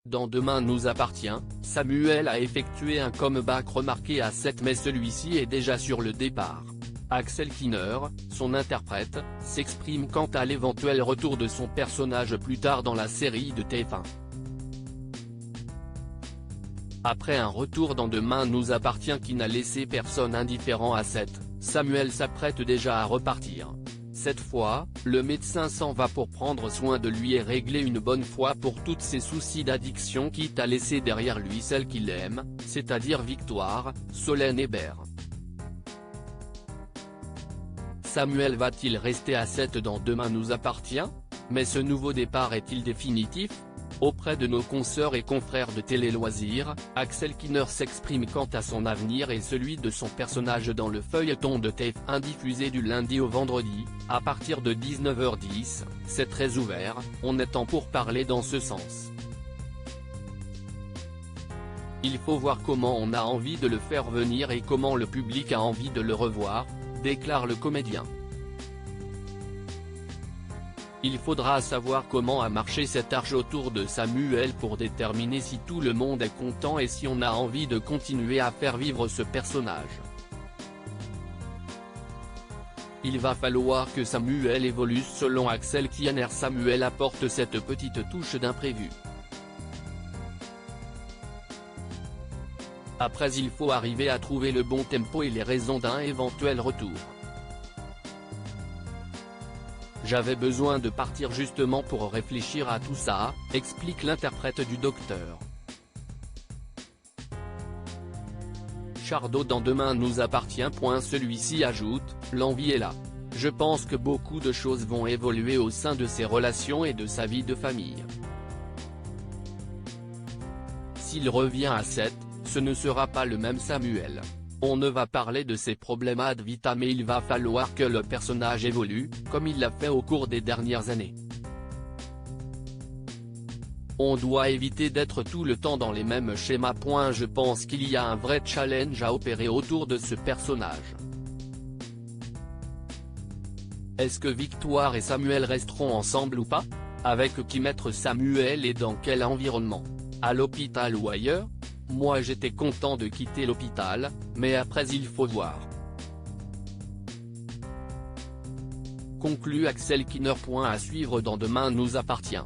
Dans Demain nous appartient, Samuel a effectué un comeback remarqué à 7 mais celui-ci est déjà sur le départ. Axel Kinner, son interprète, s'exprime quant à l'éventuel retour de son personnage plus tard dans la série de TF1. Après un retour dans Demain nous appartient qui n'a laissé personne indifférent à 7, Samuel s'apprête déjà à repartir. Cette fois, le médecin s'en va pour prendre soin de lui et régler une bonne fois pour toutes ses soucis d'addiction quitte à laisser derrière lui celle qu'il aime, c'est-à-dire Victoire, Solène Hébert. Samuel va-t-il rester à 7 dans Demain nous appartient? Mais ce nouveau départ est-il définitif? Auprès de nos consoeurs et confrères de Télé Loisirs, Axel Kinner s'exprime quant à son avenir et celui de son personnage dans le feuilleton de TF1 diffusé du lundi au vendredi, à partir de 19h10, c'est très ouvert, on est en pour parler dans ce sens. Il faut voir comment on a envie de le faire venir et comment le public a envie de le revoir, déclare le comédien. Il faudra savoir comment a marché cet arche autour de Samuel pour déterminer si tout le monde est content et si on a envie de continuer à faire vivre ce personnage. Il va falloir que Samuel évolue selon Axel Kinner. Samuel apporte cette petite touche d'imprévu. Après il faut arriver à trouver le bon tempo et les raisons d'un éventuel retour. J'avais besoin de partir justement pour réfléchir à tout ça, explique l'interprète du docteur. Chardot dans Demain nous appartient. Celui-ci ajoute, l'envie est là. Je pense que beaucoup de choses vont évoluer au sein de ses relations et de sa vie de famille. S'il revient à 7, ce ne sera pas le même Samuel. On ne va parler de ses problèmes ad vitam mais il va falloir que le personnage évolue, comme il l'a fait au cours des dernières années. On doit éviter d'être tout le temps dans les mêmes schémas. Je pense qu'il y a un vrai challenge à opérer autour de ce personnage. Est-ce que Victoire et Samuel resteront ensemble ou pas? Avec qui mettre Samuel et dans quel environnement? À l'hôpital ou ailleurs? Moi j'étais content de quitter l'hôpital, mais après il faut voir. Conclut Axel Kinner. À suivre dans Demain nous appartient.